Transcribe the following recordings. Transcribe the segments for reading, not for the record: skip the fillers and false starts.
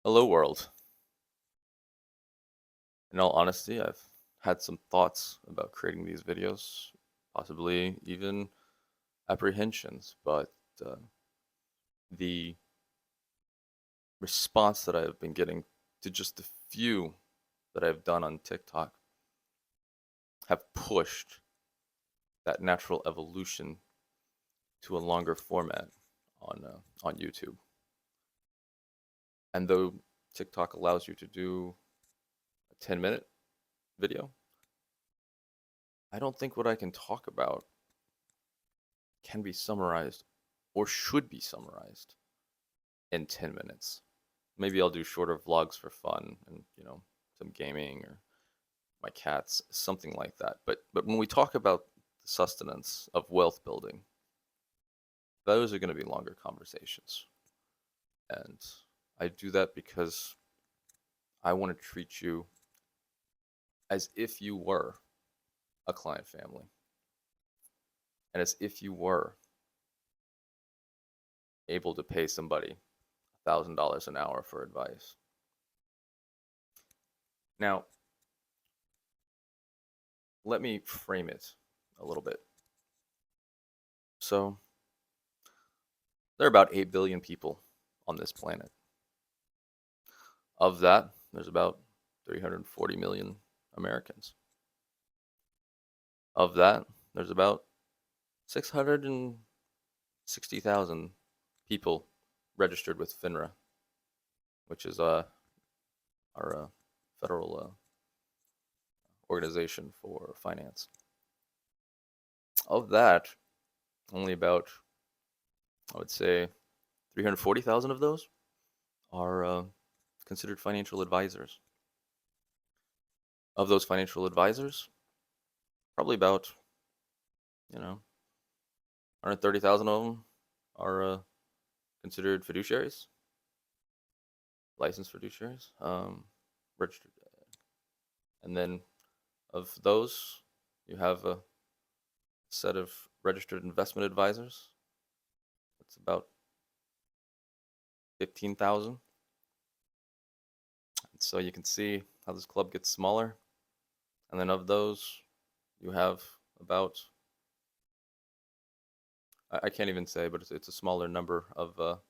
Hello, world. In all honesty, I've had some thoughts about creating these videos, possibly even apprehensions, but uh, the response that I've been getting to just the few that I've done on TikTok have pushed that natural evolution to a longer format on YouTube. And though TikTok allows you to do a 10-minute video, I don't think what I can talk about can be summarized or should be summarized in 10 minutes. Maybe I'll do shorter vlogs for fun and, some gaming or my cats, something like that. But when we talk about the sustenance of wealth building, those are going to be longer conversations. And I do that because I want to treat you as if you were a client family and as if you were able to pay somebody $1,000 an hour for advice. Now, let me frame it a little bit. So, there are about 8 billion people on this planet. Of that, there's about 340 million Americans. Of that, there's about 660,000 people registered with FINRA, which is our federal organization for finance. Of that, only about, I would say, 340,000 of those are considered financial advisors. Of those financial advisors, probably about, 130,000 of them are considered fiduciaries, licensed fiduciaries, registered. And then of those, you have a set of registered investment advisors. It's about 15,000. So you can see how this club gets smaller. And then of those, you have about, I can't even say, but it's a smaller number of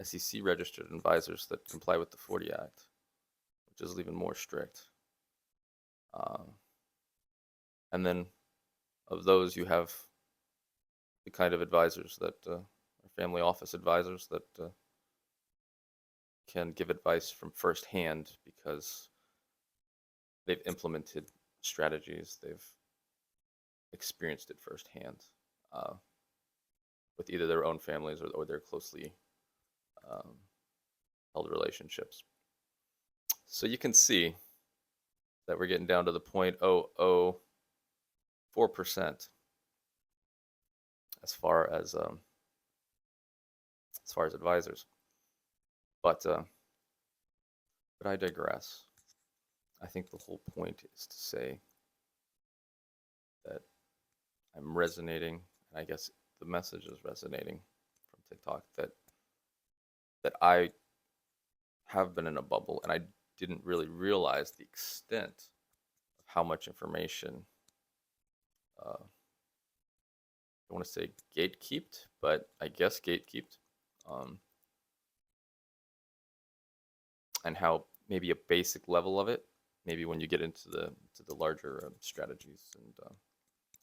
SEC registered advisors that comply with the 40 Act, which is even more strict. And then of those, you have the kind of advisors that are family office advisors that can give advice from firsthand because they've implemented strategies, they've experienced it firsthand uh, with either their own families or their closely um, held relationships. So you can see that we're getting down to the 0.004% as far as advisors. But I digress. I think the whole point is to say that I'm resonating, and I guess the message is resonating from TikTok that I have been in a bubble and I didn't really realize the extent of how much information I don't want to say gatekept, but I guess gatekept, um, and how maybe a basic level of it, maybe when you get into the larger strategies and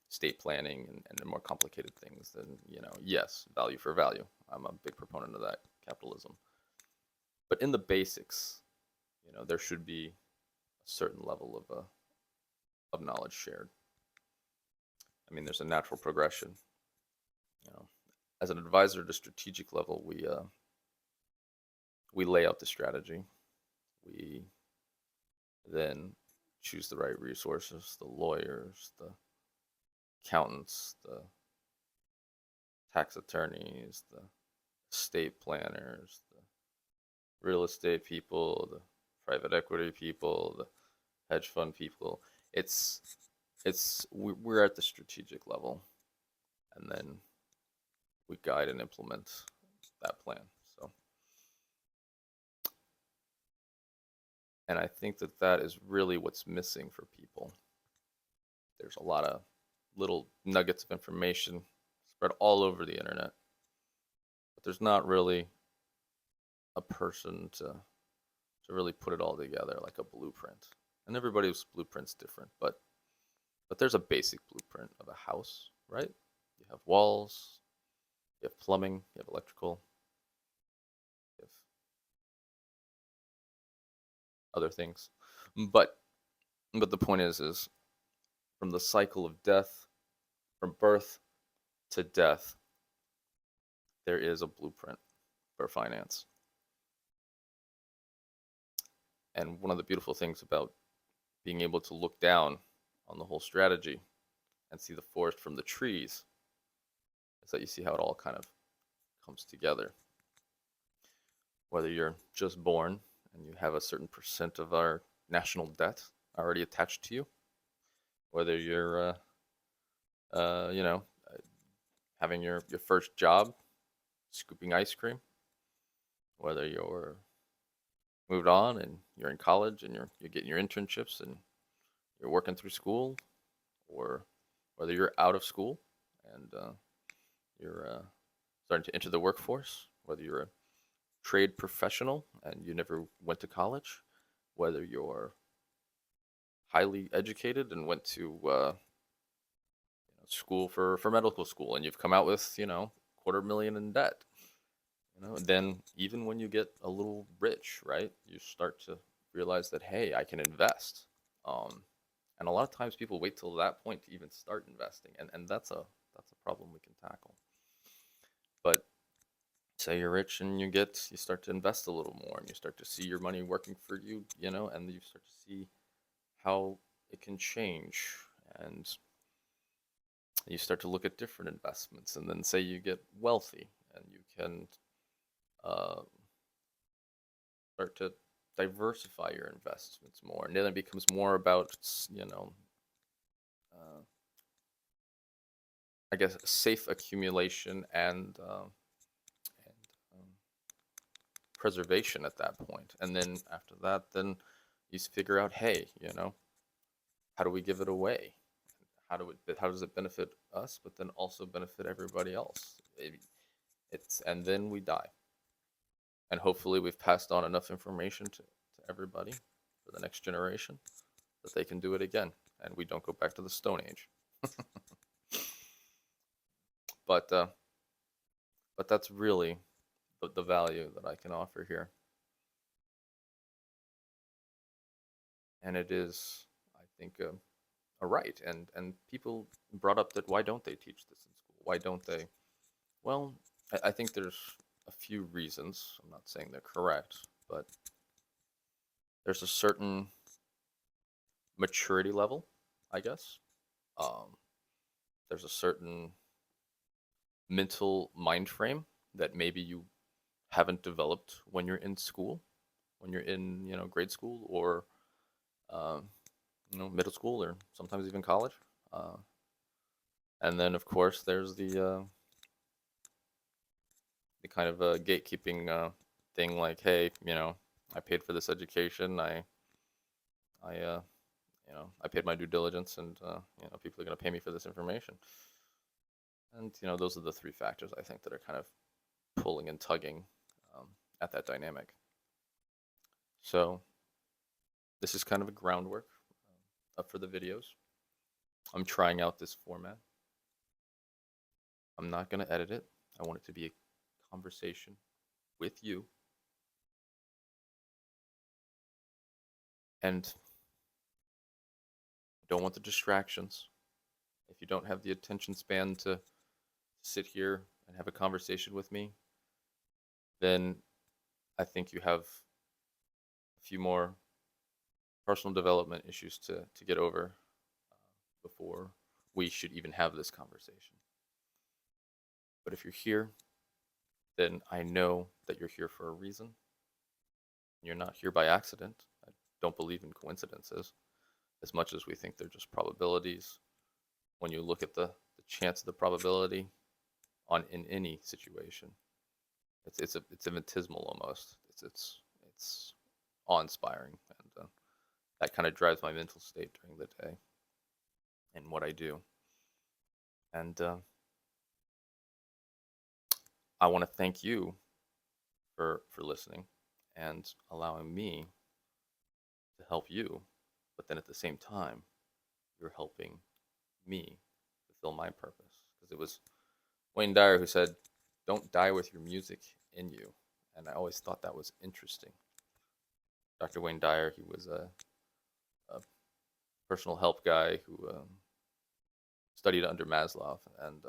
state planning and the more complicated things, then yes, value for value. I'm a big proponent of that capitalism. But in the basics, there should be a certain level of knowledge shared. I mean, there's a natural progression. You know, as an advisor to strategic level, we lay out the strategy. We then choose the right resources, the lawyers, the accountants, the tax attorneys, the estate planners, the real estate people, the private equity people, the hedge fund people. It's we're at the strategic level, and then we guide and implement that plan. So And I think that that is really what's missing for people. There's a lot of little nuggets of information spread all over the internet, but there's not really a person to really put it all together like a blueprint. And everybody's blueprint's different, but there's a basic blueprint of a house, right? You have walls, you have plumbing, you have electrical, you have other things. But but the point is from the cycle of death, from birth to death, there is a blueprint for finance. And one of the beautiful things about being able to look down on the whole strategy and see the forest from the trees is that you see how it all kind of comes together. Whether you're just born and you have a certain percent of our national debt already attached to you, whether you're, you know, having your first job scooping ice cream, whether you're moved on and you're in college and you're getting your internships and you're working through school, or whether you're out of school and you're starting to enter the workforce, whether you're a trade professional and you never went to college, whether you're highly educated and went to school for medical school and you've come out with $250,000 in debt, then even when you get a little rich, right, you start to realize that, hey, I can invest. And a lot of times people wait till that point to even start investing, and that's a problem we can tackle. But say you're rich and you start to invest a little more and you start to see your money working for you, and you start to see how it can change, and you start to look at different investments, and then say you get wealthy and you can start to diversify your investments more, and then it becomes more about uh, I guess safe accumulation and preservation at that point. And then after that, then you figure out, hey, how do we give it away? How does it benefit us, but then also benefit everybody else? And then we die, and hopefully we've passed on enough information to everybody for the next generation that they can do it again, and we don't go back to the Stone Age. but but that's really the value that I can offer here, and it is, I think, a right. And people brought up that, why don't they teach this in school? Why don't they? Well, I think there's a few reasons. I'm not saying they're correct, but there's a certain maturity level, I guess. Um, there's a certain mental mind frame that maybe you haven't developed when you're in school, when you're in grade school, or um, middle school, or sometimes even college. Uh, and then of course there's the kind of gatekeeping thing, like, hey, I paid for this education. I I paid my due diligence, and people are going to pay me for this information. And those are the three factors, I think, that are kind of pulling and tugging at that dynamic. So this is kind of a groundwork up for the videos. I'm trying out this format. I'm not going to edit it. I want it to be a conversation with you. And I don't want the distractions. If you don't have the attention span to sit here and have a conversation with me, then I think you have a few more personal development issues to get over before we should even have this conversation. But if you're here, then I know that you're here for a reason. You're not here by accident. I don't believe in coincidences as much as we think they're just probabilities. When you look at the chance of the probability in any situation, it's infinitesimal almost. It's awe-inspiring, and that kind of drives my mental state during the day and what I do. And I want to thank you for listening and allowing me to help you, but then at the same time, you're helping me fulfill my purpose. Because it was Wayne Dyer who said, "Don't die with your music in you," and I always thought that was interesting. Dr. Wayne Dyer, he was a personal help guy who studied under Maslow and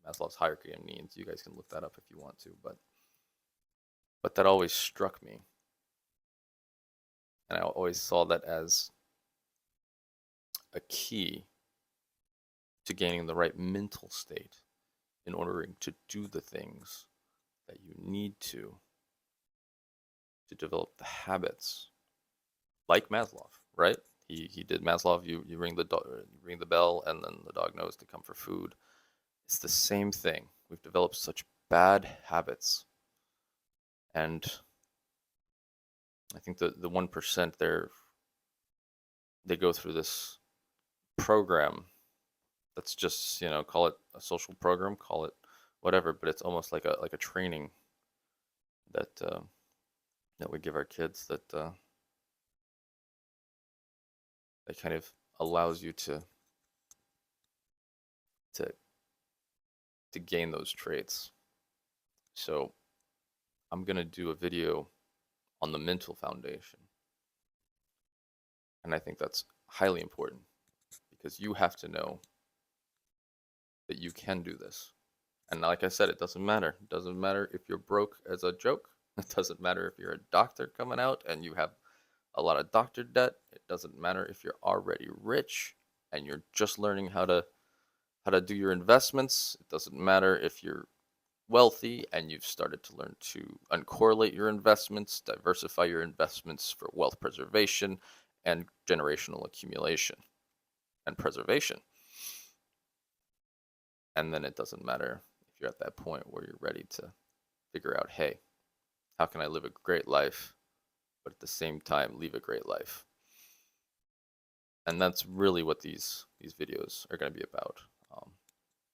Maslow's hierarchy of needs. You guys can look that up if you want to, but that always struck me, and I always saw that as a key to gaining the right mental state in order to do the things that you need to develop the habits, like Maslow, right? He did Maslow. You ring the you ring the bell, and then the dog knows to come for food. It's the same thing. We've developed such bad habits, and I think the 1% they go through this program that's just, call it a social program, call it whatever, but it's almost like a training that that we give our kids that that kind of allows you to gain those traits. So I'm gonna do a video on the mental foundation, and I think that's highly important because you have to know that you can do this. And like I said, it doesn't matter. It doesn't matter if you're broke as a joke. It doesn't matter if you're a doctor coming out and you have a lot of doctor debt. It doesn't matter if you're already rich and you're just learning how to do your investments. It doesn't matter if you're wealthy and you've started to learn to uncorrelate your investments, diversify your investments for wealth preservation and generational accumulation and preservation. And then it doesn't matter if you're at that point where you're ready to figure out, hey, how can I live a great life, but at the same time leave a great life? And that's really what these videos are going to be about.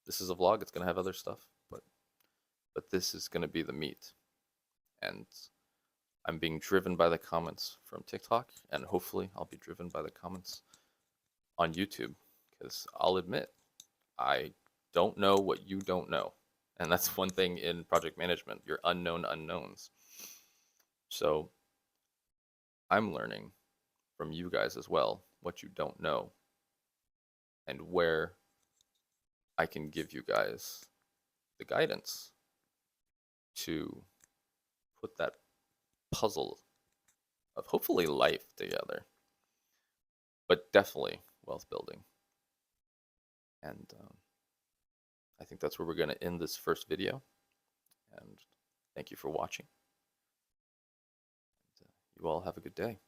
This is a vlog. It's going to have other stuff, but this is going to be the meat. And I'm being driven by the comments from TikTok, and hopefully I'll be driven by the comments on YouTube, because I'll admit, I don't know what you don't know. And that's one thing in project management, your unknown unknowns. So I'm learning from you guys as well what you don't know and where I can give you guys the guidance to put that puzzle of hopefully life together, but definitely wealth building. And I think that's where we're going to end this first video. And thank you for watching. And, you all have a good day.